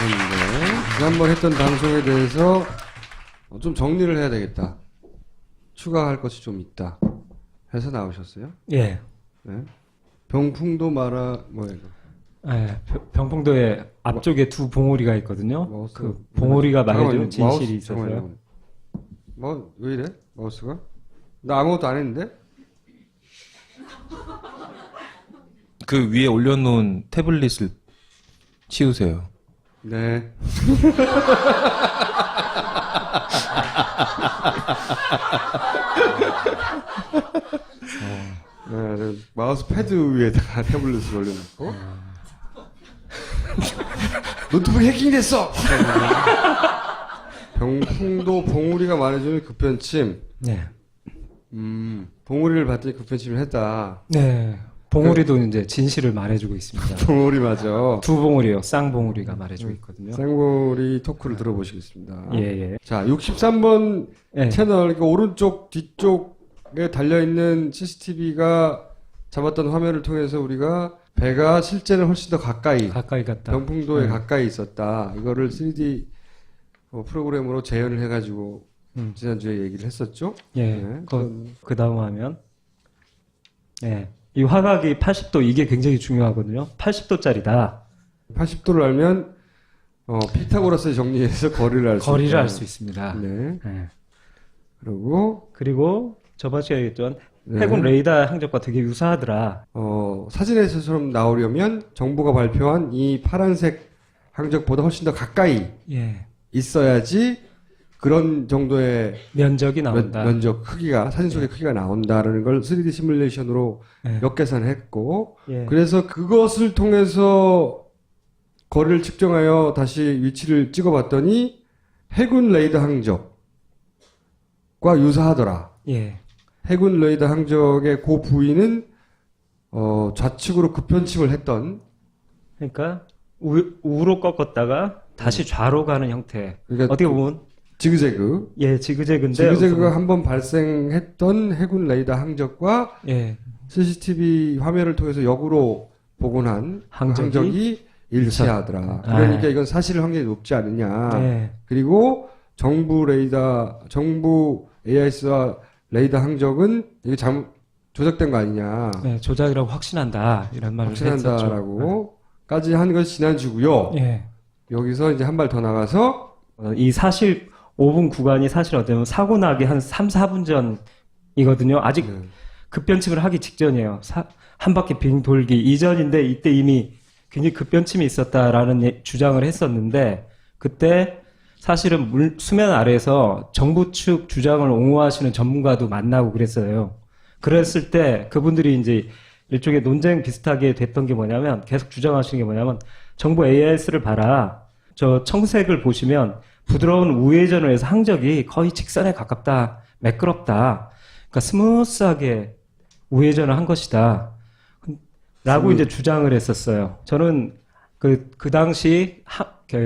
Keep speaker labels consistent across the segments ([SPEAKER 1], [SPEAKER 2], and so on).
[SPEAKER 1] 나오셨는데 지난번 했던 방송에 대해서 좀 정리를 해야 되겠다. 추가할 것이 좀 있다. 해서 나오셨어요?
[SPEAKER 2] 예.
[SPEAKER 1] 네. 병풍도 마라 뭐야 이거?
[SPEAKER 2] 예, 병풍도에 앞쪽에 두 봉우리가 있거든요.
[SPEAKER 1] 마우스,
[SPEAKER 2] 그 봉우리가 말해주는 진실이
[SPEAKER 1] 마우스,
[SPEAKER 2] 있어서요.
[SPEAKER 1] 뭐 왜 이래? 마우스가? 나 아무것도 안 했는데?
[SPEAKER 3] 그 위에 올려놓은 태블릿을 치우세요.
[SPEAKER 1] 네. 네, 마우스 패드 위에다가 태블릿을 올려놓고 노트북 해킹됐어! 병풍도 봉우리가 말해주는 급변침.
[SPEAKER 2] 네.
[SPEAKER 1] 봉우리를 봤더니 급변침을 했다.
[SPEAKER 2] 네. 봉우리도 이제 진실을 말해주고 있습니다.
[SPEAKER 1] 봉우리 맞아.
[SPEAKER 2] 두 봉우리요. 쌍봉우리가 말해주고 있거든요.
[SPEAKER 1] 쌍봉우리 토크를 들어보시겠습니다.
[SPEAKER 2] 예, 예.
[SPEAKER 1] 자, 63번
[SPEAKER 2] 예.
[SPEAKER 1] 채널, 그러니까 오른쪽 뒤쪽에 달려있는 CCTV가 잡았던 화면을 통해서 우리가 배가 실제는 훨씬 더 가까이
[SPEAKER 2] 갔다.
[SPEAKER 1] 병풍도에
[SPEAKER 2] 네.
[SPEAKER 1] 가까이 있었다. 이거를 3D 프로그램으로 재현을 해가지고 지난주에 얘기를 했었죠.
[SPEAKER 2] 예.
[SPEAKER 1] 네.
[SPEAKER 2] 그 다음 화면. 예. 이 화각이 80도, 이게 굉장히 중요하거든요. 80도짜리다.
[SPEAKER 1] 80도를 알면 피타고라스의 정리에서 거리를 알 수 있다.
[SPEAKER 2] 거리를 알 수 있습니다.
[SPEAKER 1] 네.
[SPEAKER 2] 예.
[SPEAKER 1] 그리고
[SPEAKER 2] 저번 시간에 얘기했던
[SPEAKER 1] 네.
[SPEAKER 2] 해군 레이더 항적과 되게 유사하더라.
[SPEAKER 1] 사진에서처럼 나오려면 정부가 발표한 이 파란색 항적보다 훨씬 더 가까이
[SPEAKER 2] 예.
[SPEAKER 1] 있어야지 그런 정도의
[SPEAKER 2] 면적이 나온다.
[SPEAKER 1] 면적 크기가 사진 속의 크기가 나온다라는 걸 3D 시뮬레이션으로
[SPEAKER 2] 예.
[SPEAKER 1] 역계산했고
[SPEAKER 2] 예.
[SPEAKER 1] 그래서 그것을 통해서 거리를 측정하여 다시 위치를 찍어봤더니 해군 레이더 항적과 유사하더라.
[SPEAKER 2] 예.
[SPEAKER 1] 해군 레이더 항적의 그 부위는 좌측으로 급변침을 했던
[SPEAKER 2] 그러니까 우로 꺾었다가 다시 좌로 가는 형태.
[SPEAKER 1] 그러니까
[SPEAKER 2] 어떻게 보면
[SPEAKER 1] 지그재그
[SPEAKER 2] 예, 지그재그인데
[SPEAKER 1] 지그재그가 한번 발생했던 해군 레이더 항적과
[SPEAKER 2] 예.
[SPEAKER 1] CCTV 화면을 통해서 역으로 복원한 항적이 일치하더라.
[SPEAKER 2] 아.
[SPEAKER 1] 그러니까 이건 사실 확률이 높지 않느냐.
[SPEAKER 2] 예.
[SPEAKER 1] 그리고 정부 AIS와 레이더 항적은 이게 조작된 거 아니냐.
[SPEAKER 2] 네, 조작이라고 확신한다. 이런 말을 했었죠.
[SPEAKER 1] 확신한다라고까지 한 것이 지난주고요.
[SPEAKER 2] 예.
[SPEAKER 1] 여기서 이제 한 발 더 나가서
[SPEAKER 2] 이 사실 5분 구간이 사실 어쩌면 사고 나기 한 3, 4분 전이거든요. 아직
[SPEAKER 1] 네.
[SPEAKER 2] 급변침을 하기 직전이에요. 한 바퀴 빙 돌기 이전인데 이때 이미 굉장히 급변침이 있었다라는 주장을 했었는데 그때 사실은 수면 아래에서 정부 측 주장을 옹호하시는 전문가도 만나고 그랬어요. 그랬을 때 그분들이 이제 일종의 논쟁 비슷하게 됐던 게 뭐냐면 계속 주장하시는 게 뭐냐면 정부 AIS를 봐라. 저 청색을 보시면 부드러운 우회전을 해서 항적이 거의 직선에 가깝다. 매끄럽다. 그러니까 스무스하게 우회전을 한 것이다. 라고 이제 주장을 했었어요. 저는 그 당시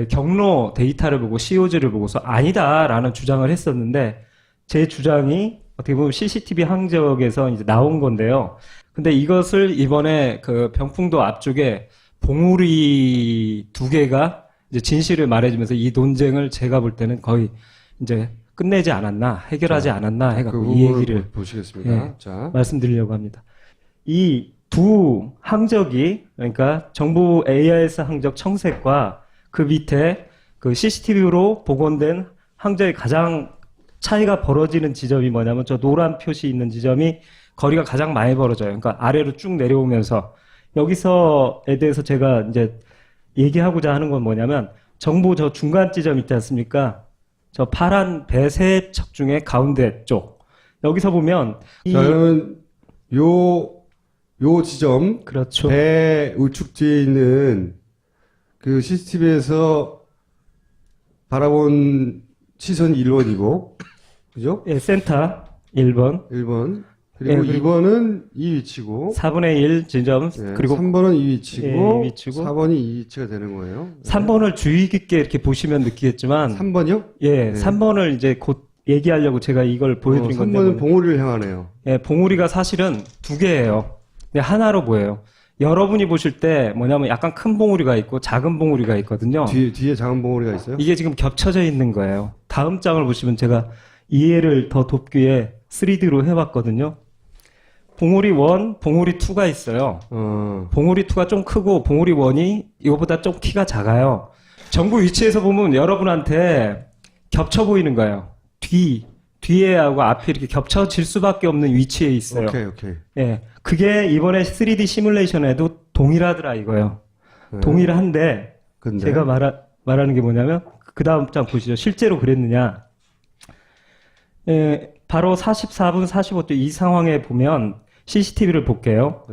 [SPEAKER 2] 경로 데이터를 보고 COG를 보고서 아니다라는 주장을 했었는데 제 주장이 어떻게 보면 CCTV 항적에서 이제 나온 건데요. 근데 이것을 이번에 그 병풍도 앞쪽에 봉우리 두 개가 이제 진실을 말해주면서 이 논쟁을 제가 볼 때는 거의 이제 끝내지 않았나, 해결하지 않았나 해갖고 이 얘기를
[SPEAKER 1] 보시겠습니다.
[SPEAKER 2] 예,
[SPEAKER 1] 자,
[SPEAKER 2] 말씀드리려고 합니다. 이 두 항적이 그러니까 정부 AIS 항적 청색과 그 밑에 그 CCTV로 복원된 항적의 가장 차이가 벌어지는 지점이 뭐냐면 저 노란 표시 있는 지점이 거리가 가장 많이 벌어져요. 그러니까 아래로 쭉 내려오면서 여기서에 대해서 제가 이제 얘기하고자 하는 건 뭐냐면 정부 저 중간 지점 있지 않습니까? 저 파란 배 세 척 중에 가운데 쪽. 여기서 보면
[SPEAKER 1] 저는 요 지점
[SPEAKER 2] 그렇죠.
[SPEAKER 1] 배 우측 뒤에 있는 그 CCTV에서 바라본 시선이 1번이고, 그죠?
[SPEAKER 2] 예, 센터 1번.
[SPEAKER 1] 1번. 그리고
[SPEAKER 2] 예, 그리고
[SPEAKER 1] 2번은 이 위치고,
[SPEAKER 2] 4분의 1 지점.
[SPEAKER 1] 예,
[SPEAKER 2] 그리고
[SPEAKER 1] 3번은 이 위치고,
[SPEAKER 2] 예, 이 위치고.
[SPEAKER 1] 4번이 이 위치가 되는 거예요.
[SPEAKER 2] 3번을 주의 깊게 이렇게 보시면 느끼겠지만
[SPEAKER 1] 3번이요?
[SPEAKER 2] 예,
[SPEAKER 1] 네.
[SPEAKER 2] 3번을 이제 곧 얘기하려고 제가 이걸 보여드린 건데
[SPEAKER 1] 3번은 봉우리를 향하네요.
[SPEAKER 2] 예, 봉우리가 사실은 두 개예요. 근데 하나로 보여요. 여러분이 보실 때 뭐냐면 약간 큰 봉우리가 있고 작은 봉우리가 있거든요.
[SPEAKER 1] 뒤에 작은 봉우리가 있어요?
[SPEAKER 2] 이게 지금 겹쳐져 있는 거예요. 다음 장을 보시면 제가 이해를 더 돕기 위해 3D로 해봤거든요. 봉우리 1, 봉우리 2가 있어요. 봉우리 2가 좀 크고 봉우리 1이 이거보다 좀 키가 작아요. 정부 위치에서 보면 여러분한테 겹쳐 보이는 거예요. 뒤에하고 앞에 이렇게 겹쳐질 수밖에 없는 위치에 있어요.
[SPEAKER 1] 오케이.
[SPEAKER 2] 예. 그게 이번에 3D 시뮬레이션에도 동일하더라 이거예요.
[SPEAKER 1] 네.
[SPEAKER 2] 동일한데
[SPEAKER 1] 근데
[SPEAKER 2] 제가 말하는 게 뭐냐면 그 다음 장 보시죠. 실제로 그랬느냐. 예, 바로 44분 45초 이 상황에 보면 CCTV를 볼게요.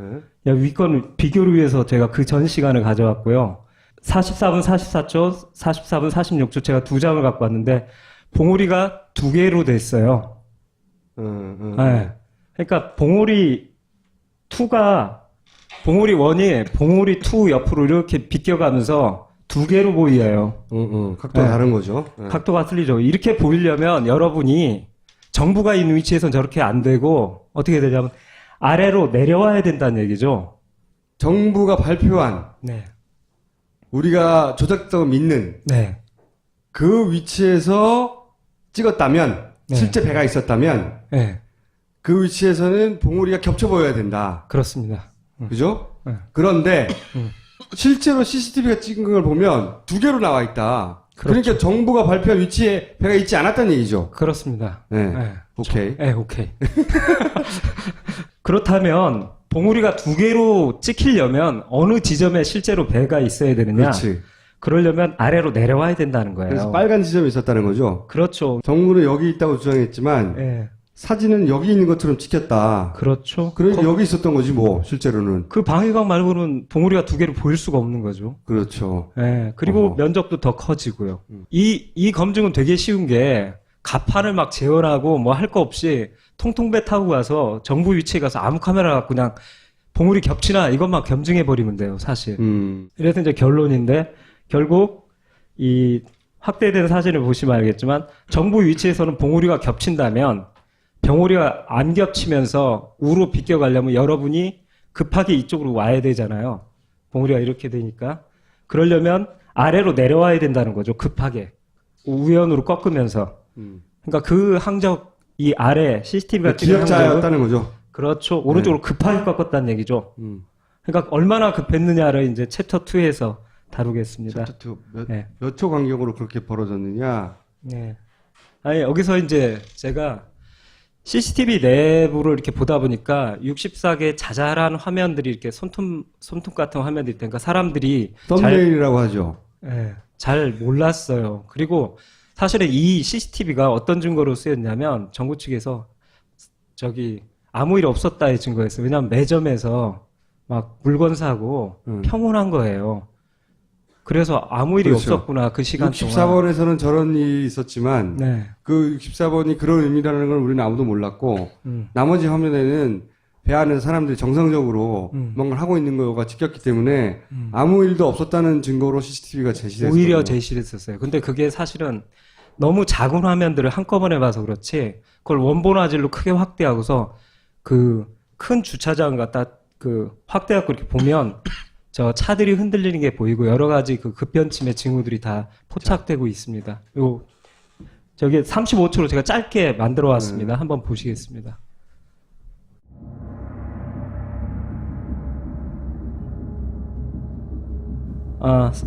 [SPEAKER 1] 네.
[SPEAKER 2] 위권 비교를 위해서 제가 그 전 시간을 가져왔고요. 44분 44초, 44분 46초 제가 두 장을 갖고 왔는데 봉우리가 두 개로 됐어요. 네. 그러니까 봉우리 2가 봉우리 1이 봉우리 2 옆으로 이렇게 비껴가면서 두 개로 보여요.
[SPEAKER 1] 각도가
[SPEAKER 2] 네.
[SPEAKER 1] 다른 거죠. 네.
[SPEAKER 2] 각도가 틀리죠. 이렇게 보이려면 여러분이 정부가 있는 위치에서는 저렇게 안 되고 어떻게 되냐면 아래로 내려와야 된다는 얘기죠.
[SPEAKER 1] 정부가 발표한
[SPEAKER 2] 네.
[SPEAKER 1] 우리가 조작됐다고 믿는
[SPEAKER 2] 네.
[SPEAKER 1] 그 위치에서 찍었다면
[SPEAKER 2] 네.
[SPEAKER 1] 실제 배가 있었다면
[SPEAKER 2] 네.
[SPEAKER 1] 그 위치에서는 봉우리가 겹쳐 보여야 된다.
[SPEAKER 2] 그렇습니다.
[SPEAKER 1] 그죠?
[SPEAKER 2] 네.
[SPEAKER 1] 그런데 실제로 CCTV가 찍은 걸 보면 두 개로 나와 있다.
[SPEAKER 2] 그렇죠.
[SPEAKER 1] 그러니까 정부가 발표한 위치에 배가 있지 않았다는 얘기죠.
[SPEAKER 2] 그렇습니다.
[SPEAKER 1] 네.
[SPEAKER 2] 네.
[SPEAKER 1] 오케이.
[SPEAKER 2] 네, 오케이. 그렇다면 봉우리가 두 개로 찍히려면 어느 지점에 실제로 배가 있어야 되느냐?
[SPEAKER 1] 그렇지.
[SPEAKER 2] 그러려면 아래로 내려와야 된다는 거예요.
[SPEAKER 1] 그래서 빨간 지점이 있었다는 거죠.
[SPEAKER 2] 그렇죠.
[SPEAKER 1] 정부는 여기 있다고 주장했지만
[SPEAKER 2] 네.
[SPEAKER 1] 사진은 여기 있는 것처럼 찍혔다.
[SPEAKER 2] 그렇죠.
[SPEAKER 1] 그러니까 여기 있었던 거지 뭐 실제로는.
[SPEAKER 2] 그 방위각 말고는 봉우리가 두 개로 보일 수가 없는 거죠.
[SPEAKER 1] 그렇죠.
[SPEAKER 2] 네, 그리고
[SPEAKER 1] 어허.
[SPEAKER 2] 면적도 더 커지고요. 이 검증은 되게 쉬운 게 가판을 막 재현하고 뭐 할 거 없이 통통배 타고 가서 정부 위치에 가서 아무 카메라 갖고 그냥 봉우리 겹치나 이것만 검증해 버리면 돼요, 사실. 이래서 이제 결론인데 결국 이 확대된 사진을 보시면 알겠지만 정부 위치에서는 봉우리가 겹친다면 병우리가 안 겹치면서 우로 비껴가려면 여러분이 급하게 이쪽으로 와야 되잖아요. 봉우리가 이렇게 되니까. 그러려면 아래로 내려와야 된다는 거죠. 급하게. 우연으로 꺾으면서. 그러니까 그 항적, 이 아래 CCTV가 찍은 항적은
[SPEAKER 1] 기억자였다는 거죠.
[SPEAKER 2] 그렇죠. 오른쪽으로 급하게 꺾었다는 얘기죠. 그러니까 얼마나 급했느냐를 이제 챕터 2에서 다루겠습니다.
[SPEAKER 1] 챕터 2
[SPEAKER 2] 네.
[SPEAKER 1] 몇 초 간격으로 그렇게 벌어졌느냐.
[SPEAKER 2] 네. 아니, 여기서 이제 제가 CCTV 내부를 이렇게 보다 보니까 64개 자잘한 화면들이 이렇게 손톱 같은 화면들이 있다니까 사람들이
[SPEAKER 1] 썸네일이라고 하죠.
[SPEAKER 2] 잘 몰랐어요. 그리고 사실은 이 CCTV가 어떤 증거로 쓰였냐면 정부 측에서 아무 일 없었다의 증거였어요. 왜냐하면 매점에서 막 물건 사고 평온한 거예요. 그래서 아무 일이
[SPEAKER 1] 그렇죠.
[SPEAKER 2] 없었구나 그 시간 동안.
[SPEAKER 1] 64번에서는 저런 일이 있었지만
[SPEAKER 2] 네.
[SPEAKER 1] 그 64번이 그런 의미라는 걸 우리는 아무도 몰랐고 나머지 화면에는 배 안에서 사람들이 정상적으로 뭔가를 하고 있는 거가 찍혔기 때문에 아무 일도 없었다는 증거로 CCTV가 제시됐어요.
[SPEAKER 2] 오히려 제시됐었어요. 근데 그게 사실은 너무 작은 화면들을 한꺼번에 봐서 그렇지 그걸 원본 화질로 크게 확대하고서 그 큰 주차장 갖다 확대하고 이렇게 보면 저 차들이 흔들리는 게 보이고 여러 가지 그 급변침의 징후들이 다 포착되고 있습니다. 저기 35초로 제가 짧게 만들어 왔습니다. 한번 보시겠습니다.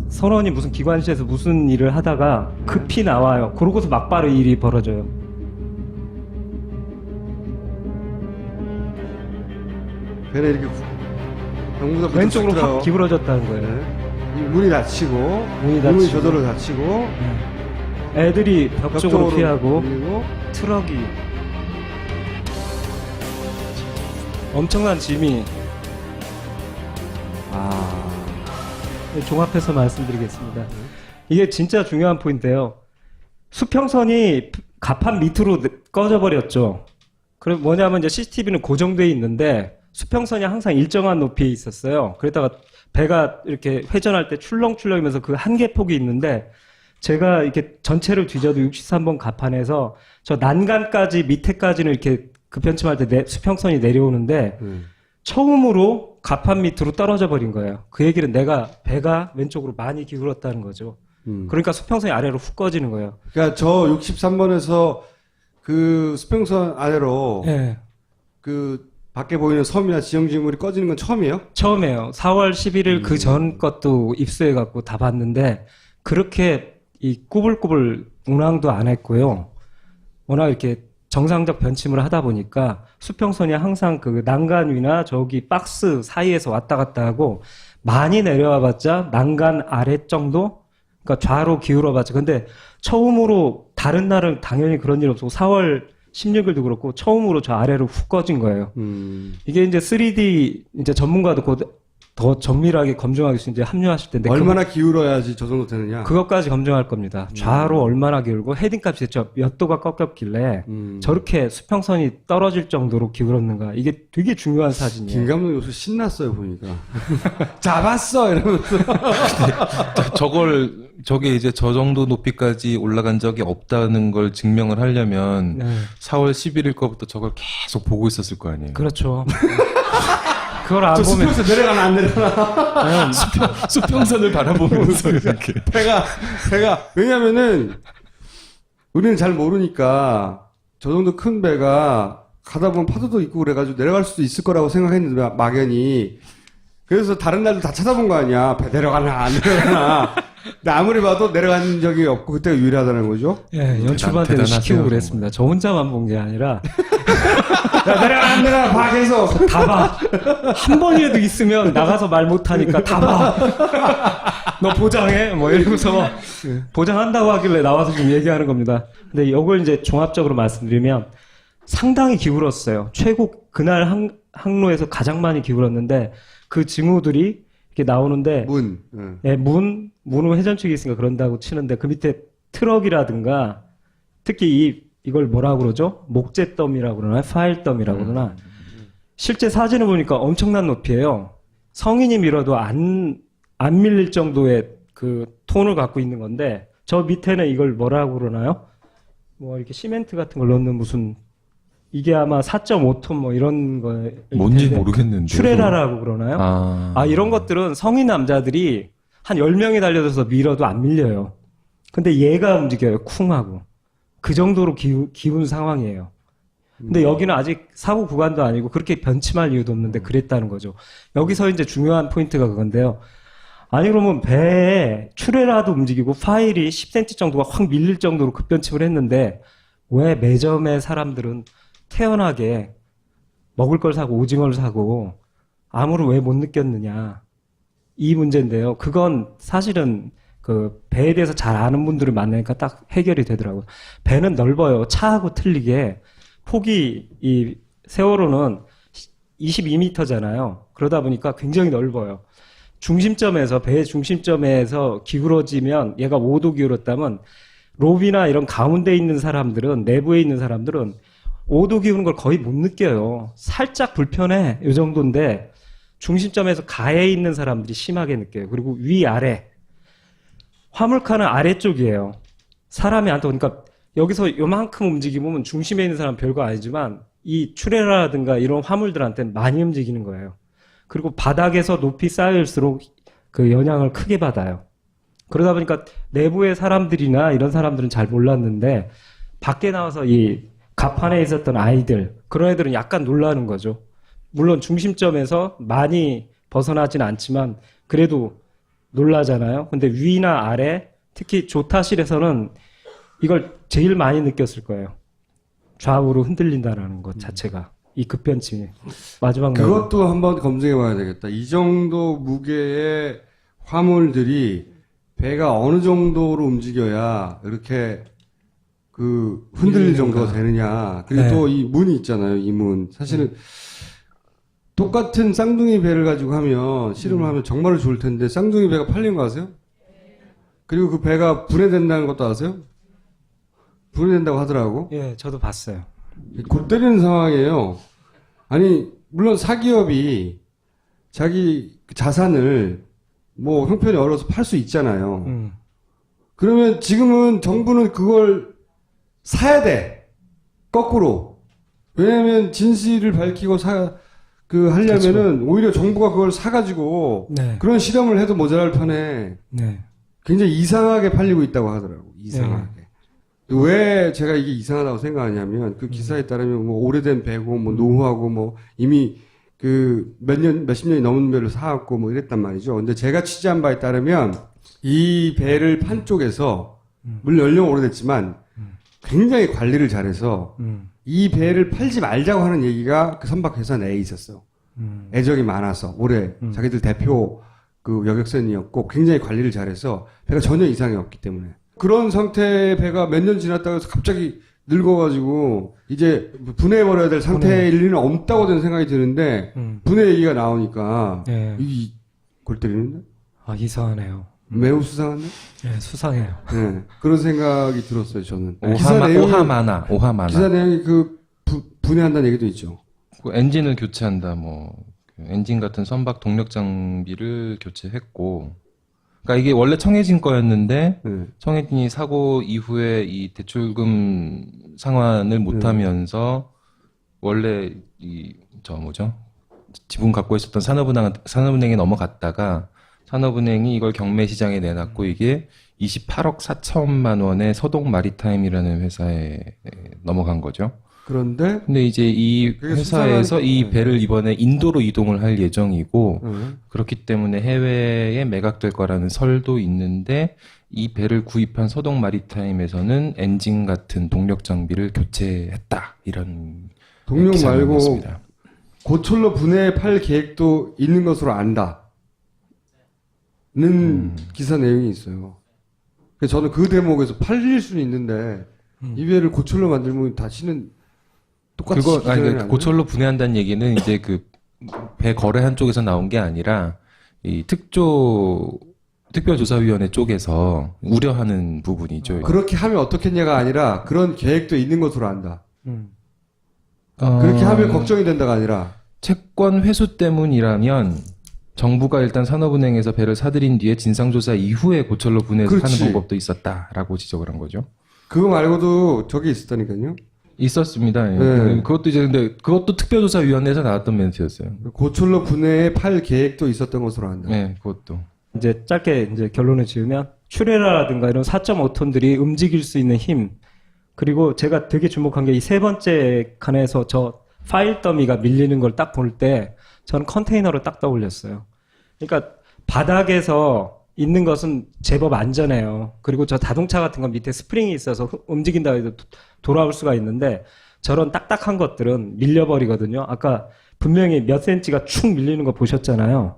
[SPEAKER 2] 선원이 무슨 기관실에서 무슨 일을 하다가 급히 나와요. 그러고서 막바로 일이 벌어져요.
[SPEAKER 1] 배는 이렇게 정부가
[SPEAKER 2] 왼쪽으로 확 기울어졌다는 거예요.
[SPEAKER 1] 문이 닫히고 문이 저절로 닫히고
[SPEAKER 2] 애들이 벽 쪽으로 피하고
[SPEAKER 1] 그리고
[SPEAKER 2] 트럭이 엄청난 짐이 종합해서 말씀드리겠습니다. 이게 진짜 중요한 포인트예요. 수평선이 가판 밑으로 꺼져버렸죠. 그럼 뭐냐면 이제 CCTV는 고정되어 있는데 수평선이 항상 일정한 높이에 있었어요. 그러다가 배가 이렇게 회전할 때 출렁출렁이면서 그 한계폭이 있는데 제가 이렇게 전체를 뒤져도 63번 가판에서 저 난간까지 밑에까지는 이렇게 급변침할 때 수평선이 내려오는데 처음으로 갑판 밑으로 떨어져 버린 거예요. 그 얘기는 배가 왼쪽으로 많이 기울었다는 거죠. 그러니까 수평선이 아래로 훅 꺼지는 거예요.
[SPEAKER 1] 그러니까 저 63번에서 그 수평선 아래로
[SPEAKER 2] 예.
[SPEAKER 1] 그 밖에 보이는 섬이나 지형지물이 꺼지는 건 처음이에요?
[SPEAKER 2] 처음이에요. 4월 11일 그 전 것도 입수해갖고 다 봤는데, 그렇게 이 꾸불꾸불 운항도 안 했고요. 워낙 이렇게 정상적 변침을 하다 보니까 수평선이 항상 그 난간 위나 저기 박스 사이에서 왔다 갔다 하고, 많이 내려와 봤자 난간 아래 정도? 그러니까 좌로 기울어 봤자. 근데 처음으로 다른 날은 당연히 그런 일 없고 4월 16일도 그렇고 처음으로 저 아래로 훅 꺼진 거예요. 이게 이제 3D 이제 전문가도 곧 더 정밀하게 검증하기 위해서 이제 합류하실 텐데
[SPEAKER 1] 얼마나 기울어야지 저 정도 되느냐?
[SPEAKER 2] 그것까지 검증할 겁니다. 좌로 얼마나 기울고 헤딩값이 몇 도가 꺾였길래 저렇게 수평선이 떨어질 정도로 기울었는가. 이게 되게 중요한 사진이에요.
[SPEAKER 1] 김 감독 요새 신났어요 보니까. 잡았어 이러면서.
[SPEAKER 3] 저게 이제 저 정도 높이까지 올라간 적이 없다는 걸 증명을 하려면
[SPEAKER 2] 네.
[SPEAKER 3] 4월 11일 거부터 저걸 계속 보고 있었을 거 아니에요.
[SPEAKER 2] 그렇죠. 그걸 안
[SPEAKER 1] 저
[SPEAKER 2] 보면
[SPEAKER 1] 수평선 내려가나 안 내려가나.
[SPEAKER 3] 수평선을 바라보면서 이렇게.
[SPEAKER 1] 배가 왜냐면은 우리는 잘 모르니까 저 정도 큰 배가 가다 보면 파도도 있고 그래가지고 내려갈 수도 있을 거라고 생각했는데 막연히. 그래서 다른 날도 다 찾아본 거 아니야. 배 내려가나 안 내려가나. 근데 아무리 봐도 내려간 적이 없고 그때가 유일하다는 거죠.
[SPEAKER 2] 예, 연출반 때도
[SPEAKER 3] 대단하세요,
[SPEAKER 2] 시키고 그랬습니다. 저 혼자만 본 게 아니라
[SPEAKER 1] 야, 내려가 안 내려가 봐 계속.
[SPEAKER 2] 다 봐. 한 번이라도 있으면 나가서 말 못하니까 다 봐. 너 보장해? 뭐 이러면서 막 보장한다고 하길래 나와서 좀 얘기하는 겁니다. 근데 이걸 이제 종합적으로 말씀드리면 상당히 기울었어요. 최고 그날 항로에서 가장 많이 기울었는데 그 징후들이 이렇게 나오는데 예, 문은 회전축이 있으니까 그런다고 치는데 그 밑에 트럭이라든가 특히 이걸 뭐라고 그러죠? 목재덤이라고 그러나 파일덤이라고 그러나 실제 사진을 보니까 엄청난 높이에요. 성인이 밀어도 안 밀릴 정도의 그 톤을 갖고 있는 건데 저 밑에는 이걸 뭐라고 그러나요? 뭐 이렇게 시멘트 같은 걸 넣는 무슨 이게 아마 4.5톤 뭐 이런 거
[SPEAKER 3] 뭔지 모르겠는데.
[SPEAKER 2] 추레라라고 그러나요? 이런 것들은 성인 남자들이 한 10명이 달려들어서 밀어도 안 밀려요. 근데 얘가 움직여요. 쿵 하고. 그 정도로 기운 상황이에요. 근데 여기는 아직 사고 구간도 아니고 그렇게 변침할 이유도 없는데 그랬다는 거죠. 여기서 이제 중요한 포인트가 그건데요. 아니 그러면 배에 추레라도 움직이고 파일이 10cm 정도가 확 밀릴 정도로 급변침을 했는데 왜 매점의 사람들은 태연하게 먹을 걸 사고 오징어를 사고 암호를 왜 못 느꼈느냐 이 문제인데요. 그건 사실은 그 배에 대해서 잘 아는 분들을 만나니까 딱 해결이 되더라고요. 배는 넓어요. 차하고 틀리게 폭이 이 세월호는 22m잖아요. 그러다 보니까 굉장히 넓어요. 중심점에서 배의 중심점에서 기울어지면 얘가 5도 기울었다면 로비나 이런 가운데 있는 사람들은 내부에 있는 사람들은 5도 기우는 걸 거의 못 느껴요. 살짝 불편해. 이 정도인데 중심점에서 가에 있는 사람들이 심하게 느껴요. 그리고 위아래. 화물칸은 아래쪽이에요. 사람이 안 타고. 그러니까 여기서 요만큼 움직이면 중심에 있는 사람은 별거 아니지만 이 추레라라든가 이런 화물들한테는 많이 움직이는 거예요. 그리고 바닥에서 높이 쌓일수록 그 영향을 크게 받아요. 그러다 보니까 내부의 사람들이나 이런 사람들은 잘 몰랐는데 밖에 나와서 이 갑판에 있었던 아이들, 그런 애들은 약간 놀라는 거죠. 물론 중심점에서 많이 벗어나진 않지만 그래도 놀라잖아요. 근데 위나 아래, 특히 조타실에서는 이걸 제일 많이 느꼈을 거예요. 좌우로 흔들린다라는 것 자체가. 이 급변침이. 마지막
[SPEAKER 1] 그것도 한번 검증해 봐야 되겠다. 이 정도 무게의 화물들이 배가 어느 정도로 움직여야 이렇게 그 흔들릴 정도가 되느냐. 그리고
[SPEAKER 2] 네.
[SPEAKER 1] 또 이 문이 있잖아요. 이 문. 사실은 똑같은 쌍둥이 배를 가지고 하면 씨름을 하면 정말로 좋을 텐데 쌍둥이 배가 팔린 거 아세요? 그리고 그 배가 분해된다는 것도 아세요? 분해된다고 하더라고.
[SPEAKER 2] 예, 저도 봤어요.
[SPEAKER 1] 골 때리는 상황이에요. 아니 물론 사기업이 자기 자산을 뭐 형편이 어려서 팔 수 있잖아요. 그러면 지금은 정부는 그걸 사야 돼. 거꾸로. 왜냐면 진실을 밝히고 그 하려면은 오히려 정부가 그걸 사가지고
[SPEAKER 2] 네.
[SPEAKER 1] 그런 실험을 해도 모자랄 판에
[SPEAKER 2] 네.
[SPEAKER 1] 굉장히 이상하게 팔리고 있다고 하더라고. 이상하게. 왜 제가 이게 이상하다고 생각하냐면 그 기사에 따르면 뭐 오래된 배고 뭐 노후하고 뭐 이미 그 몇십 년이 넘은 배를 사왔고 뭐 이랬단 말이죠. 근데 제가 취재한 바에 따르면 이 배를 판 쪽에서 물론 연령 오래됐지만 굉장히 관리를 잘해서 이 배를 팔지 말자고 하는 얘기가 그 선박회사 내에 있었어요. 애정이 많아서 올해 자기들 대표 그 여객선이었고 굉장히 관리를 잘해서 배가 전혀 이상이 없기 때문에 그런 상태의 배가 몇 년 지났다가 갑자기 늙어가지고 이제 분해해버려야 될 상태일 리는 없다고 저는 생각이 드는데 분해 얘기가 나오니까
[SPEAKER 2] 네.
[SPEAKER 1] 이 골 때리는데
[SPEAKER 2] 아, 이상하네요.
[SPEAKER 1] 매우 수상한데?
[SPEAKER 2] 네, 수상해요.
[SPEAKER 1] 네, 그런 생각이 들었어요 저는.
[SPEAKER 3] 오하마나.
[SPEAKER 1] 기사 내용이 그 분해한다는 얘기도 있죠.
[SPEAKER 3] 그 엔진을 교체한다, 뭐, 그 엔진 같은 선박 동력 장비를 교체했고, 그러니까 이게 원래 청해진 거였는데,
[SPEAKER 1] 네.
[SPEAKER 3] 청해진이 사고 이후에 이 대출금 상환을 못하면서, 원래 지분 갖고 있었던 산업은행에 넘어갔다가, 산업은행이 이걸 경매시장에 내놨고, 이게 28억 4천만 원의 서동 마리타임이라는 회사에 넘어간 거죠.
[SPEAKER 1] 그런데
[SPEAKER 3] 근데 이제 이
[SPEAKER 1] 그게
[SPEAKER 3] 회사에서
[SPEAKER 1] 수상한-
[SPEAKER 3] 이 배를 이번에 인도로 이동을 할 예정이고
[SPEAKER 1] 네.
[SPEAKER 3] 그렇기 때문에 해외에 매각될 거라는 설도 있는데 이 배를 구입한 서동 마리타임에서는 엔진 같은 동력 장비를 교체했다 이런
[SPEAKER 1] 동력
[SPEAKER 3] 기사가
[SPEAKER 1] 말고
[SPEAKER 3] 나왔습니다.
[SPEAKER 1] 고철로 분해 팔 계획도 있는 것으로 안다. 는 기사 내용이 있어요. 그래서 저는 그 대목에서 팔릴 수는 있는데 이 배를 고철로 만들면 다시는 똑같이
[SPEAKER 3] 그러니까 고철로 분해한다는 얘기는 이제 그 배 거래한 쪽에서 나온 게 아니라 이 특별조사위원회 쪽에서 우려하는 부분이죠.
[SPEAKER 1] 그렇게 하면 어떻겠냐가 아니라 그런 계획도 있는 것으로 안다.
[SPEAKER 3] 어,
[SPEAKER 1] 그렇게 하면 걱정이 된다가 아니라
[SPEAKER 3] 채권 회수 때문이라면 정부가 일단 산업은행에서 배를 사들인 뒤에 진상조사 이후에 고철로 분해해서
[SPEAKER 1] 그렇지.
[SPEAKER 3] 하는 방법도 있었다라고 지적을 한 거죠.
[SPEAKER 1] 그거 말고도 저게 있었다니까요.
[SPEAKER 3] 있었습니다. 예.
[SPEAKER 1] 네.
[SPEAKER 3] 그것도 이제 근데 그것도 특별조사위원회에서 나왔던 멘트였어요.
[SPEAKER 1] 고철로 분해에 팔 계획도 있었던 것으로 안다.
[SPEAKER 3] 네, 그것도.
[SPEAKER 2] 이제 짧게 이제 결론을 지으면 추레라라든가 이런 4.5톤들이 움직일 수 있는 힘, 그리고 제가 되게 주목한 게 이 세 번째 칸에서 저 파일 더미가 밀리는 걸 딱 볼 때 저는 컨테이너를 딱 떠올렸어요. 그러니까 바닥에서 있는 것은 제법 안전해요. 그리고 저 자동차 같은 건 밑에 스프링이 있어서 움직인다 해도 돌아올 수가 있는데 저런 딱딱한 것들은 밀려버리거든요. 아까 분명히 몇 센치가 축 밀리는 거 보셨잖아요.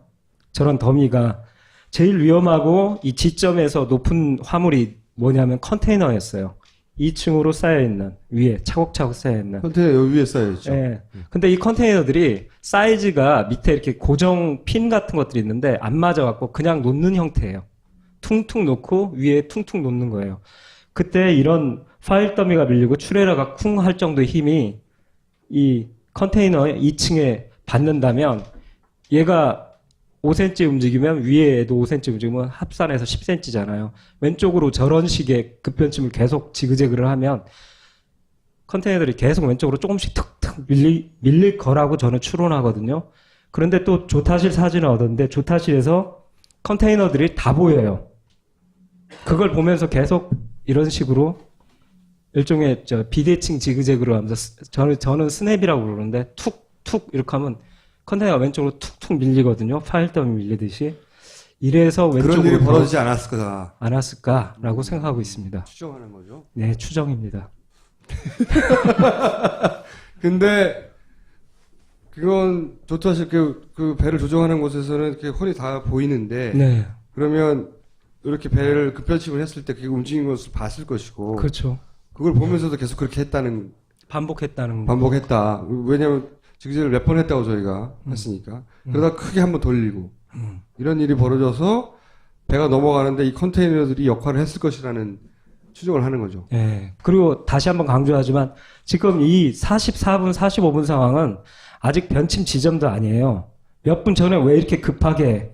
[SPEAKER 2] 저런 더미가 제일 위험하고 이 지점에서 높은 화물이 뭐냐면 컨테이너였어요. 2층으로 쌓여있는, 위에 차곡차곡 쌓여있는.
[SPEAKER 1] 컨테이너 요 위에 쌓여있죠.
[SPEAKER 2] 예. 근데 이 컨테이너들이 사이즈가 밑에 이렇게 고정 핀 같은 것들이 있는데 안 맞아갖고 그냥 놓는 형태예요. 퉁퉁 놓고 위에 퉁퉁 놓는 거예요. 그때 이런 파일 더미가 밀리고 추레라가 쿵 할 정도의 힘이 이 컨테이너 2층에 받는다면 얘가 5cm 움직이면 위에도 5cm 움직이면 합산해서 10cm잖아요. 왼쪽으로 저런 식의 급변침을 계속 지그재그를 하면 컨테이너들이 계속 왼쪽으로 조금씩 툭툭 밀릴 거라고 저는 추론하거든요. 그런데 또 조타실 사진을 얻었는데 조타실에서 컨테이너들이 다 보여요. 그걸 보면서 계속 이런 식으로 일종의 비대칭 지그재그로 하면서 저는 스냅이라고 부르는데 툭툭 이렇게 하면 컨테이너가 왼쪽으로 툭툭 밀리거든요. 파일 더미 밀리듯이. 이래서 왼쪽으로
[SPEAKER 1] 그런 일이 벌어지지 않았을 거다.
[SPEAKER 2] 않았을까라고 생각하고 있습니다.
[SPEAKER 1] 추정하는 거죠.
[SPEAKER 2] 네, 추정입니다.
[SPEAKER 1] 근데 그건 조타실 그 배를 조정하는 곳에서는 이렇게 훤히 다 보이는데
[SPEAKER 2] 네,
[SPEAKER 1] 그러면 이렇게 배를 급변침을 했을 때 그게 움직인 것을 봤을 것이고
[SPEAKER 2] 그렇죠.
[SPEAKER 1] 그걸 보면서도 계속 그렇게 했다는
[SPEAKER 2] 반복했다는 거.
[SPEAKER 1] 반복했다. 왜냐하면 지그재그를 몇 번 했다고 저희가 했으니까 그러다 크게 한번 돌리고 이런 일이 벌어져서 배가 넘어가는데 이 컨테이너들이 역할을 했을 것이라는 추정을 하는 거죠.
[SPEAKER 2] 네. 그리고 다시 한번 강조하지만 지금 이 44분, 45분 상황은 아직 변침 지점도 아니에요. 몇 분 전에 왜 이렇게 급하게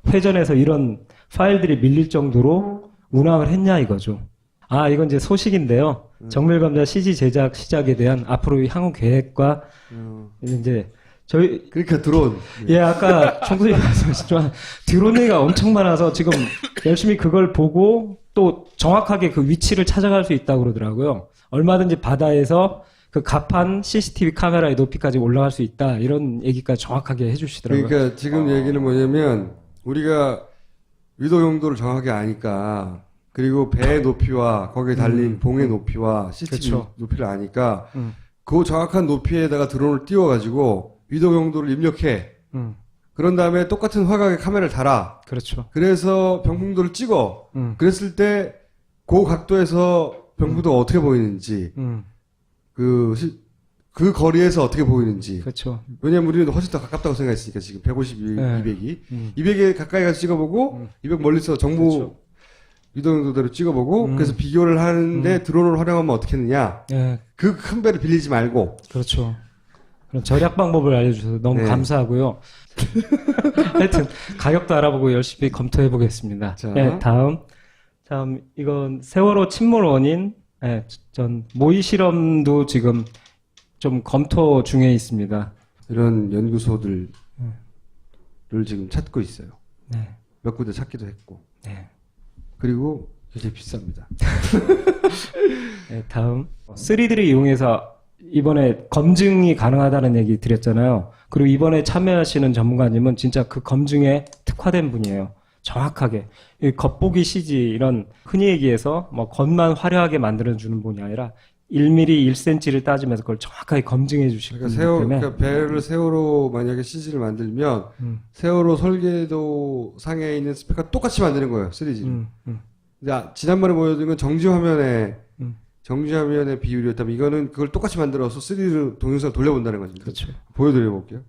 [SPEAKER 2] 회전해서 이런 파일들이 밀릴 정도로 운항을 했냐 이거죠. 아, 이건 이제 소식인데요. 정밀감자 CG 제작 시작에 대한 앞으로의 향후 계획과 이제 저희
[SPEAKER 1] 그러니까 드론.
[SPEAKER 2] 예, 아까 총수님 말씀하셨지만 드론 얘기가 엄청 많아서 지금 열심히 그걸 보고 또 정확하게 그 위치를 찾아갈 수 있다고 그러더라고요. 얼마든지 바다에서 그 갑판 CCTV 카메라의 높이까지 올라갈 수 있다. 이런 얘기까지 정확하게 해주시더라고요.
[SPEAKER 1] 그러니까 지금 얘기는 뭐냐면 우리가 위도 용도를 정확하게 아니까 그리고 배의 높이와 거기에 달린 봉의 높이와 CCTV
[SPEAKER 2] 그쵸.
[SPEAKER 1] 높이를 아니까 그 정확한 높이에다가 드론을 띄워가지고 위도 용도를 입력해. 그런 다음에 똑같은 화각의 카메라를 달아.
[SPEAKER 2] 그렇죠.
[SPEAKER 1] 그래서 병풍도를 찍어. 그랬을 때 그 각도에서 병풍도가 어떻게 보이는지 그 거리에서 어떻게 보이는지.
[SPEAKER 2] 그렇죠.
[SPEAKER 1] 왜냐면 우리는 훨씬 더 가깝다고 생각했으니까 지금 150,
[SPEAKER 2] 네.
[SPEAKER 1] 200이. 200에 가까이 가서 찍어보고 200 멀리서 정보
[SPEAKER 2] 그렇죠.
[SPEAKER 1] 위도용도대로 찍어보고 그래서 비교를 하는데 드론을 활용하면 어떻게 했느냐.
[SPEAKER 2] 예,
[SPEAKER 1] 그 큰 배를 빌리지 말고.
[SPEAKER 2] 그렇죠. 그럼 절약 방법을 알려주셔서 너무
[SPEAKER 1] 네.
[SPEAKER 2] 감사하고요. 하여튼 가격도 알아보고 열심히 검토해 보겠습니다.
[SPEAKER 1] 자.
[SPEAKER 2] 네, 다음 이건 세월호 침몰 원인 전 모의 실험도 지금 좀 검토 중에 있습니다.
[SPEAKER 1] 이런 연구소들을 지금 찾고 있어요.
[SPEAKER 2] 네,
[SPEAKER 1] 몇 군데 찾기도 했고.
[SPEAKER 2] 네.
[SPEAKER 1] 그리고 굉장히 비쌉니다.
[SPEAKER 2] 네, 다음 3D를 이용해서 이번에 검증이 가능하다는 얘기 드렸잖아요. 그리고 이번에 참여하시는 전문가님은 진짜 그 검증에 특화된 분이에요. 정확하게 이 겉보기 CG 이런 흔히 얘기해서 뭐 겉만 화려하게 만들어주는 분이 아니라 1mm, 1cm를 따지면서 그걸 정확하게 검증해 주실 분이기 때문에
[SPEAKER 1] 그러니까 배를 세월호 만약에 CG를 만들면 세월호 설계도 상에 있는 스펙과 똑같이 만드는 거예요. 3D를. 근데 지난번에 보여드린 건 정지 화면의 비율이었다면 이거는 그걸 똑같이 만들어서 3D로 동영상을 돌려본다는 거죠.
[SPEAKER 2] 그렇죠.
[SPEAKER 1] 보여드려 볼게요.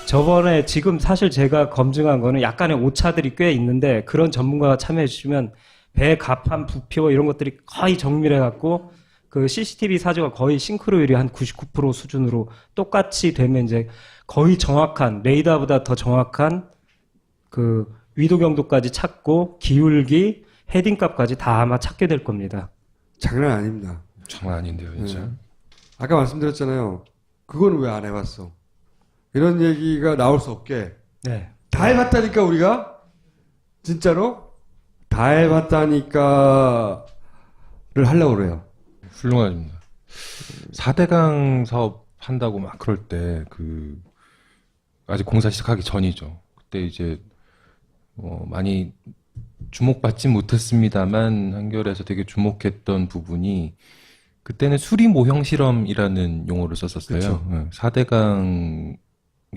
[SPEAKER 2] 저번에 지금 사실 제가 검증한 거는 약간의 오차들이 꽤 있는데 그런 전문가가 참여해 주시면 배 갑판 부표 이런 것들이 거의 정밀해 갖고 그 CCTV 사진과 거의 싱크로율이 한 99% 수준으로 똑같이 되면 이제 거의 정확한 레이더보다 더 정확한 그 위도 경도까지 찾고 기울기 헤딩 값까지 다 아마 찾게 될 겁니다.
[SPEAKER 1] 장난 아닙니다.
[SPEAKER 3] 장난 아닌데요, 진짜.
[SPEAKER 1] 네. 아까 말씀드렸잖아요. 그건 왜 안 해봤어? 이런 얘기가 나올 수 없게
[SPEAKER 2] 네.
[SPEAKER 1] 다 해봤다니까 우리가 진짜로 다 해봤다니까를 하려고 그래요.
[SPEAKER 3] 훌륭합니다. 4대강 사업 한다고 막 그럴 때, 아직 공사 시작하기 전이죠. 그때 이제, 많이 주목받지 못했습니다만, 한겨레에서 되게 주목했던 부분이, 그때는 수리 모형 실험이라는 용어를 썼었어요.
[SPEAKER 1] 그쵸.
[SPEAKER 3] 4대강,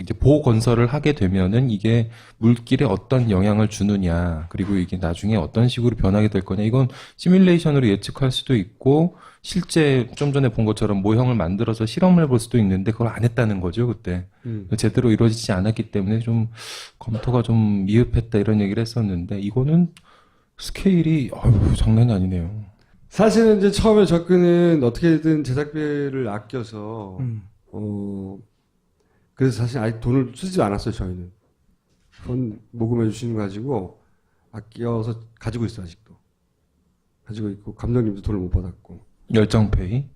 [SPEAKER 3] 이제 보호 건설을 하게 되면은 이게 물길에 어떤 영향을 주느냐, 그리고 이게 나중에 어떤 식으로 변하게 될 거냐, 이건 시뮬레이션으로 예측할 수도 있고, 실제 좀 전에 본 것처럼 모형을 만들어서 실험을 해볼 수도 있는데 그걸 안 했다는 거죠, 그때. 제대로 이루어지지 않았기 때문에 좀 검토가 좀 미흡했다 이런 얘기를 했었는데, 이거는 스케일이, 장난이 아니네요.
[SPEAKER 1] 사실은 이제 처음에 접근은 어떻게든 제작비를 아껴서 그래서 사실 아직 돈을 쓰지 않았어요. 저희는 돈 모금해 주시는 거 가지고 아껴서 가지고 있어. 아직도 가지고 있고 감독님도 돈을 못 받았고.
[SPEAKER 3] 열정페이?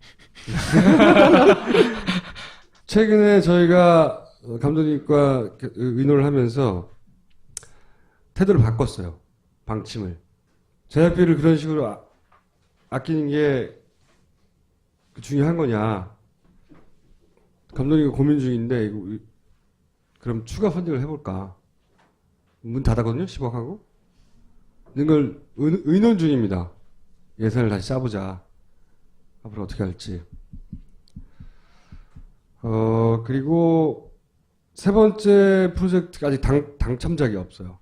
[SPEAKER 1] 최근에 저희가 감독님과 의논을 하면서 태도를 바꿨어요. 방침을. 제작비를 그런 식으로 아끼는 게 중요한 거냐. 감독님이 고민 중인데, 이거, 그럼 추가 펀딩을 해볼까. 문 닫았거든요, 10억하고. 이런 걸 의논 중입니다. 예산을 다시 짜보자. 앞으로 어떻게 할지. 그리고 세 번째 프로젝트가 아직 당첨작이 없어요.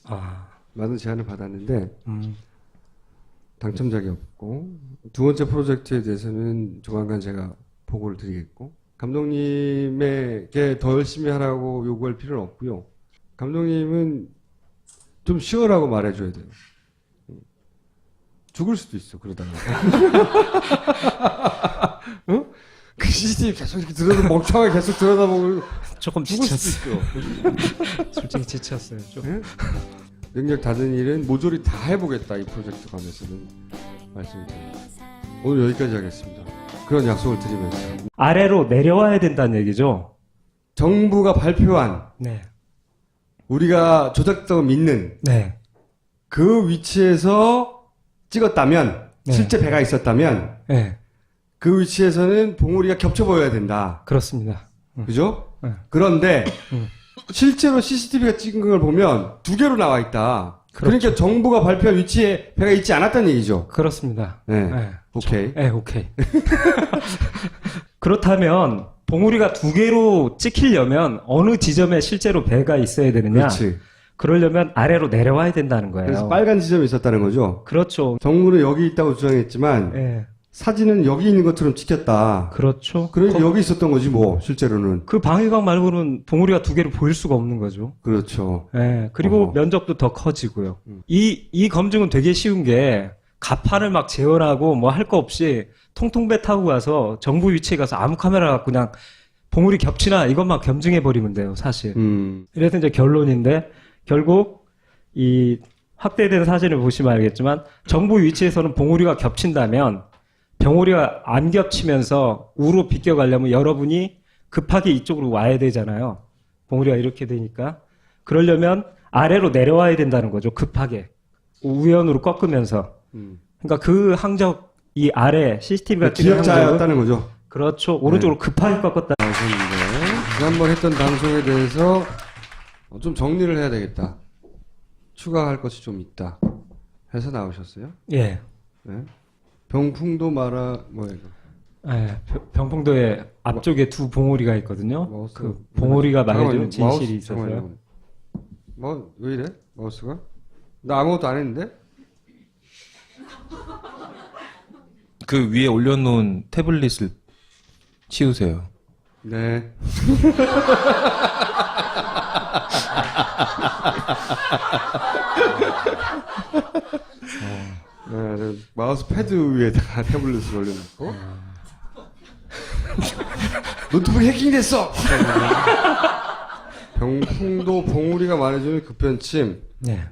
[SPEAKER 2] 아,
[SPEAKER 1] 많은 제안을 받았는데 당첨작이 없고 두 번째 프로젝트에 대해서는 조만간 제가 보고를 드리겠고 감독님에게 더 열심히 하라고 요구할 필요는 없고요. 감독님은 좀 쉬어라고 말해줘야 돼요. 죽을 수도 있어 그러다가. 어? 그 CCTV 계속 이렇게 멍청하게 계속 들여다보고
[SPEAKER 2] 조금
[SPEAKER 1] 죽을
[SPEAKER 2] 지쳤어요.
[SPEAKER 1] 수도 있어.
[SPEAKER 2] 솔직히 지쳤어요. 좀.
[SPEAKER 1] 네? 능력 다른 일은 모조리 다 해보겠다 이 프로젝트 관해서는 말씀드립니다. 오늘 여기까지 하겠습니다. 그런 약속을 드리면서
[SPEAKER 2] 아래로 내려와야 된다는 얘기죠.
[SPEAKER 1] 정부가 발표한
[SPEAKER 2] 네.
[SPEAKER 1] 우리가 조작됐다고 믿는
[SPEAKER 2] 네.
[SPEAKER 1] 그 위치에서 찍었다면
[SPEAKER 2] 네.
[SPEAKER 1] 실제 배가 있었다면
[SPEAKER 2] 네.
[SPEAKER 1] 그 위치에서는 봉우리가 겹쳐 보여야 된다.
[SPEAKER 2] 그렇습니다.
[SPEAKER 1] 그죠?
[SPEAKER 2] 네.
[SPEAKER 1] 그런데 실제로 CCTV가 찍은 걸 보면 두 개로 나와 있다.
[SPEAKER 2] 그렇죠.
[SPEAKER 1] 그러니까 정부가 발표한 위치에 배가 있지 않았다는 얘기죠.
[SPEAKER 2] 그렇습니다.
[SPEAKER 1] 네.
[SPEAKER 2] 네.
[SPEAKER 1] 오케이.
[SPEAKER 2] 네, 오케이. 그렇다면 봉우리가 두 개로 찍히려면 어느 지점에 실제로 배가 있어야 되느냐?
[SPEAKER 1] 그렇지.
[SPEAKER 2] 그러려면 아래로 내려와야 된다는 거예요.
[SPEAKER 1] 그래서 빨간 지점이 있었다는 거죠.
[SPEAKER 2] 그렇죠.
[SPEAKER 1] 정부는 여기 있다고 주장했지만
[SPEAKER 2] 네.
[SPEAKER 1] 사진은 여기 있는 것처럼 찍혔다.
[SPEAKER 2] 그렇죠.
[SPEAKER 1] 그러니까 여기 있었던 거지 뭐 실제로는.
[SPEAKER 2] 그 방위각 말고는 봉우리가 두 개로 보일 수가 없는 거죠.
[SPEAKER 1] 그렇죠.
[SPEAKER 2] 네, 그리고
[SPEAKER 1] 어허.
[SPEAKER 2] 면적도 더 커지고요. 이 검증은 되게 쉬운 게 가판을 막 재현하고 뭐 할 거 없이 통통배 타고 가서 정부 위치에 가서 아무 카메라 갖고 그냥 봉우리 겹치나 이것만 검증해 버리면 돼요, 사실. 이래서 이제 결론인데 결국 이 확대된 사진을 보시면 알겠지만 정부 위치에서는 봉우리가 겹친다면 병우리가 안 겹치면서 우로 비껴가려면 여러분이 급하게 이쪽으로 와야 되잖아요. 봉우리가 이렇게 되니까. 그러려면 아래로 내려와야 된다는 거죠. 급하게. 우연으로 꺾으면서. 그러니까 그 항적, 이 아래 CCTV가
[SPEAKER 1] 기억자였다는 거죠.
[SPEAKER 2] 그렇죠. 오른쪽으로 급하게 꺾었다.
[SPEAKER 1] 나오셨는데 지난번 했던 방송에 대해서 좀 정리를 해야 되겠다. 추가할 것이 좀 있다. 해서 나오셨어요.
[SPEAKER 2] 예.
[SPEAKER 1] 네. 병풍도 마라 뭐야 이거.
[SPEAKER 2] 예, 병풍도에 앞쪽에 두 봉우리가 있거든요.
[SPEAKER 1] 마우스.
[SPEAKER 2] 그 봉우리가 말해주는
[SPEAKER 1] 잠깐만요.
[SPEAKER 2] 진실이
[SPEAKER 1] 마우스,
[SPEAKER 2] 있어서요.
[SPEAKER 1] 잠깐만요. 뭐 왜 이래? 마우스가? 나 아무것도 안 했는데?
[SPEAKER 3] 그 위에 올려놓은 태블릿을 치우세요.
[SPEAKER 1] 네. 네, 마우스 패드 위에다가 태블릿을 올려놓고 노트북이 해킹됐어. 병풍도 봉우리가 말해주는 급변침.
[SPEAKER 2] 네.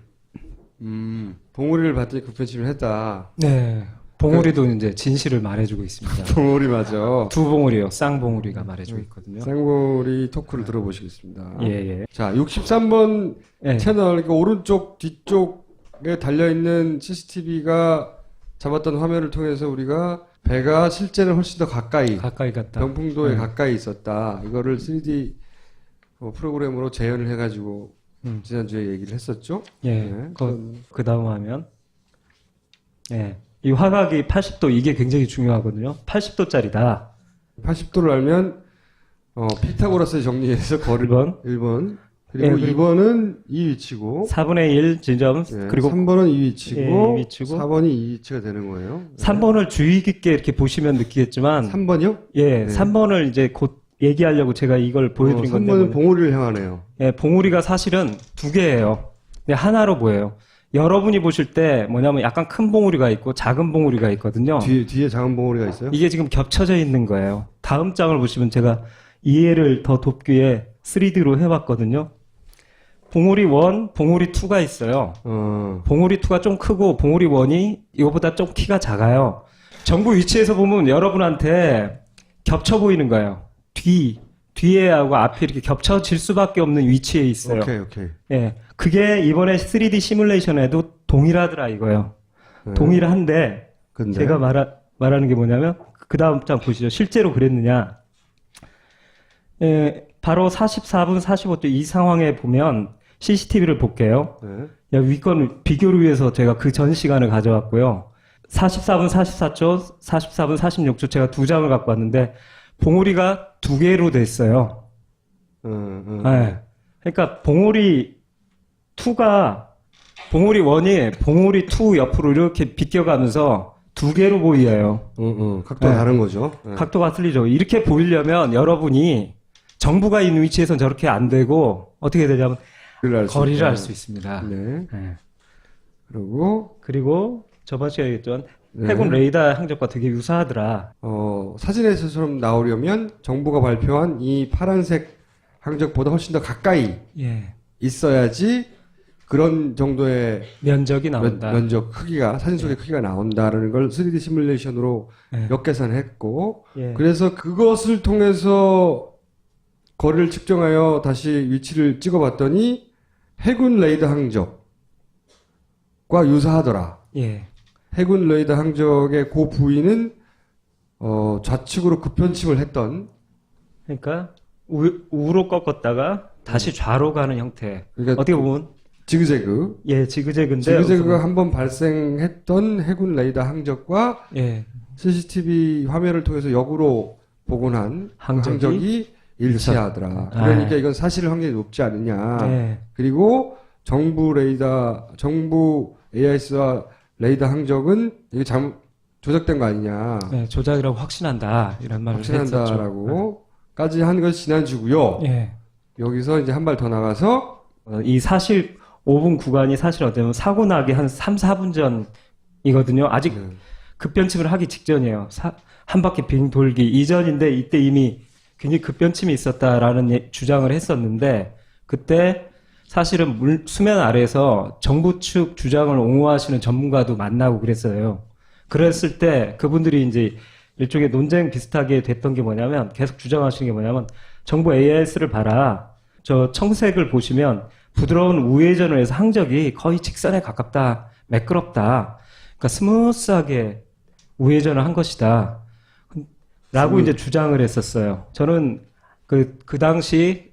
[SPEAKER 1] 봉우리를 봤더니 급변침을 했다.
[SPEAKER 2] 네. 봉우리도 이제 진실을 말해주고 있습니다.
[SPEAKER 1] 봉우리 맞아.
[SPEAKER 2] 두 봉우리요. 쌍봉우리가 말해주고 있거든요.
[SPEAKER 1] 쌍봉우리 토크를 들어보시겠습니다.
[SPEAKER 2] 예, 예.
[SPEAKER 1] 자, 63번
[SPEAKER 2] 예.
[SPEAKER 1] 채널, 그러니까 오른쪽 뒤쪽에 달려있는 CCTV가 잡았던 화면을 통해서 우리가 배가 실제는 훨씬 더 가까이,
[SPEAKER 2] 가까이 갔다.
[SPEAKER 1] 병풍도에
[SPEAKER 2] 네.
[SPEAKER 1] 가까이 있었다. 이거를 3D 프로그램으로 재현을 해가지고 지난주에 얘기를 했었죠.
[SPEAKER 2] 예.
[SPEAKER 1] 네,
[SPEAKER 2] 그 다음 화면. 예. 이 화각이 80도, 이게 굉장히 중요하거든요. 80도짜리다.
[SPEAKER 1] 80도를 알면 피타고라스의 정리에서 거리
[SPEAKER 2] 1번.
[SPEAKER 1] 1번 그리고
[SPEAKER 2] 예,
[SPEAKER 1] 2번은 이 위치고
[SPEAKER 2] 4분의 1 지점.
[SPEAKER 1] 예,
[SPEAKER 2] 그리고
[SPEAKER 1] 3번은 이 위치고,
[SPEAKER 2] 예, 이 위치고.
[SPEAKER 1] 4번이 이 위치가 되는 거예요.
[SPEAKER 2] 3번을 주의 깊게 이렇게 보시면 느끼겠지만
[SPEAKER 1] 3번이요?
[SPEAKER 2] 예, 3번을 이제 곧 얘기하려고 제가 이걸 보여드린 건데
[SPEAKER 1] 3번은 봉우리를 향하네요.
[SPEAKER 2] 예, 봉우리가 사실은 두 개예요. 근데 하나로 보여요. 여러분이 보실 때 뭐냐면 약간 큰 봉우리가 있고 작은 봉우리가 있거든요.
[SPEAKER 1] 뒤에 작은 봉우리가 있어요?
[SPEAKER 2] 이게 지금 겹쳐져 있는 거예요. 다음 장을 보시면 제가 이해를 더 돕기 위해 3D로 해봤거든요. 봉우리 1, 봉우리 2가 있어요. 봉우리 2가 좀 크고 봉우리 1이 이거보다 좀 키가 작아요. 정부 위치에서 보면 여러분한테 겹쳐 보이는 거예요. 뒤에하고 앞이 이렇게 겹쳐질 수밖에 없는 위치에 있어요.
[SPEAKER 1] 오케이.
[SPEAKER 2] 예, 그게 이번에 3D 시뮬레이션에도 동일하더라 이거예요.
[SPEAKER 1] 네.
[SPEAKER 2] 동일한데
[SPEAKER 1] 근데
[SPEAKER 2] 제가 말하는 게 뭐냐면 그 다음 장 보시죠. 실제로 그랬느냐? 예, 바로 44분 45초 이 상황에 보면 CCTV를 볼게요.
[SPEAKER 1] 네.
[SPEAKER 2] 위건 비교를 위해서 제가 그 전 시간을 가져왔고요. 44분 44초, 44분 46초 제가 두 장을 갖고 왔는데 봉우리가 두 개로 됐어요. 네. 그러니까 봉우리 1이 봉우리 2 옆으로 이렇게 비껴가면서 두 개로 보여요.
[SPEAKER 1] 각도가
[SPEAKER 2] 네.
[SPEAKER 1] 다른 거죠. 네.
[SPEAKER 2] 각도가 틀리죠. 이렇게 보이려면 여러분이 정부가 있는 위치에서는 저렇게 안 되고 어떻게 되냐면 거리를 알 수 있습니다.
[SPEAKER 1] 네.
[SPEAKER 2] 네.
[SPEAKER 1] 그리고
[SPEAKER 2] 저번 시간에 얘기했던
[SPEAKER 1] 네.
[SPEAKER 2] 해군 레이더 항적과 되게 유사하더라.
[SPEAKER 1] 사진에서처럼 나오려면 정부가 발표한 이 파란색 항적보다 훨씬 더 가까이
[SPEAKER 2] 예.
[SPEAKER 1] 있어야지 그런 정도의
[SPEAKER 2] 면적이 나온다.
[SPEAKER 1] 면적 크기가 사진 속의 크기가 나온다라는 걸 3D 시뮬레이션으로
[SPEAKER 2] 예.
[SPEAKER 1] 역계산했고
[SPEAKER 2] 예.
[SPEAKER 1] 그래서 그것을 통해서 거리를 측정하여 다시 위치를 찍어봤더니 해군 레이더 항적과 유사하더라.
[SPEAKER 2] 예.
[SPEAKER 1] 해군 레이더 항적의 그 부위는 좌측으로 급편침을 했던
[SPEAKER 2] 그러니까 우로 꺾었다가 다시 좌로 가는 형태.
[SPEAKER 1] 그러니까
[SPEAKER 2] 어떻게 보면
[SPEAKER 1] 지그재그
[SPEAKER 2] 예, 지그재그인데
[SPEAKER 1] 지그재그가 한번 발생했던 해군 레이더 항적과
[SPEAKER 2] 예.
[SPEAKER 1] CCTV 화면을 통해서 역으로 복원한 항적이 일치하더라.
[SPEAKER 2] 아.
[SPEAKER 1] 그러니까 이건 사실 확률이 높지 않느냐.
[SPEAKER 2] 예.
[SPEAKER 1] 그리고 정부 AIS와 레이더 항적은 이게 조작된 거 아니냐.
[SPEAKER 2] 예, 조작이라고 확신한다. 이런 말을 했었죠.
[SPEAKER 1] 확신한다라고까지 한 것이 지난주고요.
[SPEAKER 2] 예.
[SPEAKER 1] 여기서 이제 한 발 더 나가서
[SPEAKER 2] 이 사실 5분 구간이 사실 어쩌면 사고 나기 한 3, 4분 전이거든요. 아직 급변침을 하기 직전이에요. 한 바퀴 빙 돌기 이전인데 이때 이미 굉장히 급변침이 있었다라는 주장을 했었는데 그때 사실은 수면 아래에서 정부 측 주장을 옹호하시는 전문가도 만나고 그랬어요. 그랬을 때 그분들이 이제 일종의 논쟁 비슷하게 됐던 게 뭐냐면 계속 주장하시는 게 뭐냐면 정부 AIS를 봐라. 저 청색을 보시면 부드러운 우회전을 해서 항적이 거의 직선에 가깝다. 매끄럽다. 그러니까 스무스하게 우회전을 한 것이다. 라고 이제 주장을 했었어요. 저는 그 당시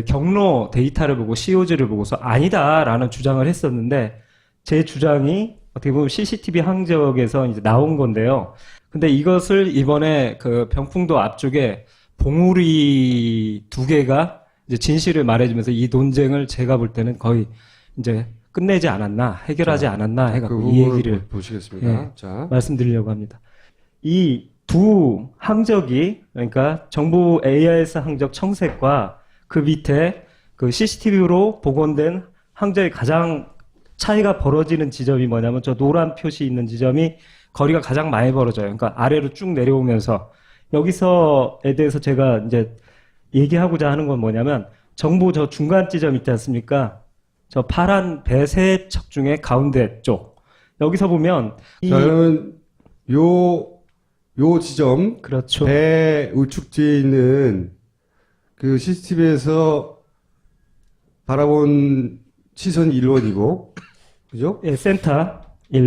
[SPEAKER 2] 경로 데이터를 보고 COG를 보고서 아니다라는 주장을 했었는데 제 주장이 어떻게 보면 CCTV 항적에서 이제 나온 건데요. 근데 이것을 이번에 그 병풍도 앞쪽에 봉우리 2개가 이제 진실을 말해주면서 이 논쟁을 제가 볼 때는 거의 이제 끝내지 않았나, 해결하지 않았나 해갖고 이 얘기를
[SPEAKER 1] 보시겠습니다.
[SPEAKER 2] 예,
[SPEAKER 1] 자,
[SPEAKER 2] 말씀드리려고 합니다. 이 두 항적이 그러니까 정부 AIS 항적 청색과 그 밑에 그 CCTV로 복원된 항적의 가장 차이가 벌어지는 지점이 뭐냐면 저 노란 표시 있는 지점이 거리가 가장 많이 벌어져요. 그러니까 아래로 쭉 내려오면서 여기서에 대해서 제가 이제 얘기하고자 하는 건 뭐냐면 정부 저 중간 지점 있지 않습니까? 저 파란 배세 척 중에 가운데 쪽. 여기서 보면
[SPEAKER 1] 자, 그러면 요 지점
[SPEAKER 2] 그렇죠.
[SPEAKER 1] 배 우측 뒤에 있는 그 CCTV에서 바라본 시선이 1원이고, 그죠?
[SPEAKER 2] 예, 센터.